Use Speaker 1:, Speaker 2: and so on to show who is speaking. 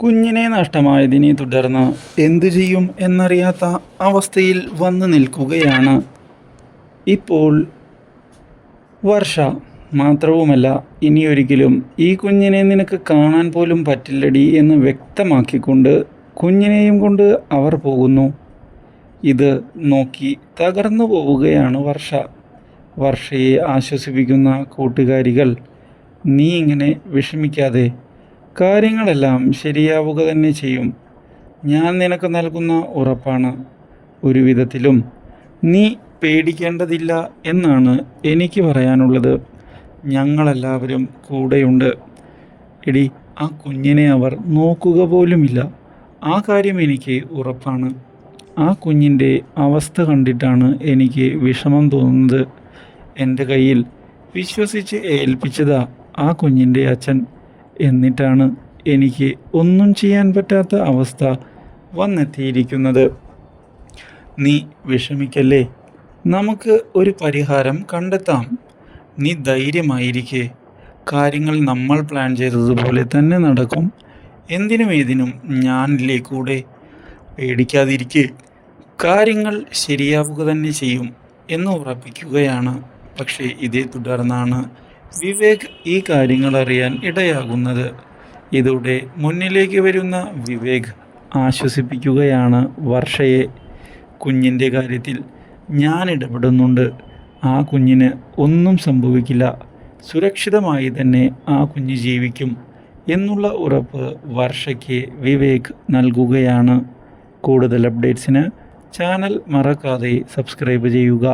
Speaker 1: കുഞ്ഞിനെ നഷ്ടമായതിനെ തുടർന്ന് എന്തു ചെയ്യും എന്നറിയാത്ത അവസ്ഥയിൽ വന്നു നിൽക്കുകയാണ് ഇപ്പോൾ വർഷ. മാത്രവുമല്ല, ഇനിയൊരിക്കലും ഈ കുഞ്ഞിനെ നിനക്ക് കാണാൻ പോലും പറ്റില്ലടി എന്ന് വ്യക്തമാക്കിക്കൊണ്ട് കുഞ്ഞിനെയും കൊണ്ട് അവർ പോകുന്നു. ഇത് നോക്കി തകർന്നു പോവുകയാണ് വർഷ. വർഷയെ ആശ്വസിപ്പിക്കുന്ന കൂട്ടുകാരികൾ, നീ ഇങ്ങനെ വിഷമിക്കാതെ, കാര്യങ്ങളെല്ലാം ശരിയാവുക തന്നെ ചെയ്യും. ഞാൻ നിനക്ക് നൽകുന്ന ഉറപ്പാണ്. ഒരു വിധത്തിലും നീ പേടിക്കേണ്ടതില്ല എന്നാണ് എനിക്ക് പറയാനുള്ളത്. ഞങ്ങളെല്ലാവരും കൂടെയുണ്ട്. എടി, ആ കുഞ്ഞിനെ അവർ നോക്കുക പോലുമില്ല. ആ കാര്യം എനിക്ക് ഉറപ്പാണ്. ആ കുഞ്ഞിൻ്റെ അവസ്ഥ കണ്ടിട്ടാണ് എനിക്ക് വിഷമം തോന്നുന്നത്. എൻ്റെ കയ്യിൽ വിശ്വസിച്ച് ഏൽപ്പിച്ചതാ ആ കുഞ്ഞിൻ്റെ അച്ഛൻ. എന്നിട്ടാണ് എനിക്ക് ഒന്നും ചെയ്യാൻ പറ്റാത്ത അവസ്ഥ വന്നെത്തിയിരിക്കുന്നത്. നീ വിഷമിക്കല്ലേ, നമുക്ക് ഒരു പരിഹാരം കണ്ടെത്താം. നീ ധൈര്യമായിരിക്കെ. കാര്യങ്ങൾ നമ്മൾ പ്ലാൻ ചെയ്തതുപോലെ തന്നെ നടക്കും. എന്തിനും ഏതിനും ഞാനില്ലേ കൂടെ. പേടിക്കാതിരിക്കെ. കാര്യങ്ങൾ ശരിയാവുക തന്നെ ചെയ്യും എന്ന് ഉറപ്പിക്കുകയാണ്. പക്ഷേ ഇതേ തുടർന്നാണ് വിവേക് ഈ കാര്യങ്ങൾ അറിയാൻ ഇടയാകുന്നത്. ഇതോടെ മുന്നിലേക്ക് വരുന്ന വിവേക് ആശ്വസിപ്പിക്കുകയാണ് വർഷയെ. കുഞ്ഞിൻ്റെ കാര്യത്തിൽ ഞാൻ ഇടപെടുന്നുണ്ട്. ആ കുഞ്ഞിന് ഒന്നും സംഭവിക്കില്ല. സുരക്ഷിതമായി തന്നെ ആ കുഞ്ഞ് ജീവിക്കും എന്നുള്ള ഉറപ്പ് വർഷയ്ക്ക് വിവേക് നൽകുകയാണ്. കൂടുതൽ അപ്ഡേറ്റ്സിന് ചാനൽ മറക്കാതെ സബ്സ്ക്രൈബ് ചെയ്യുക.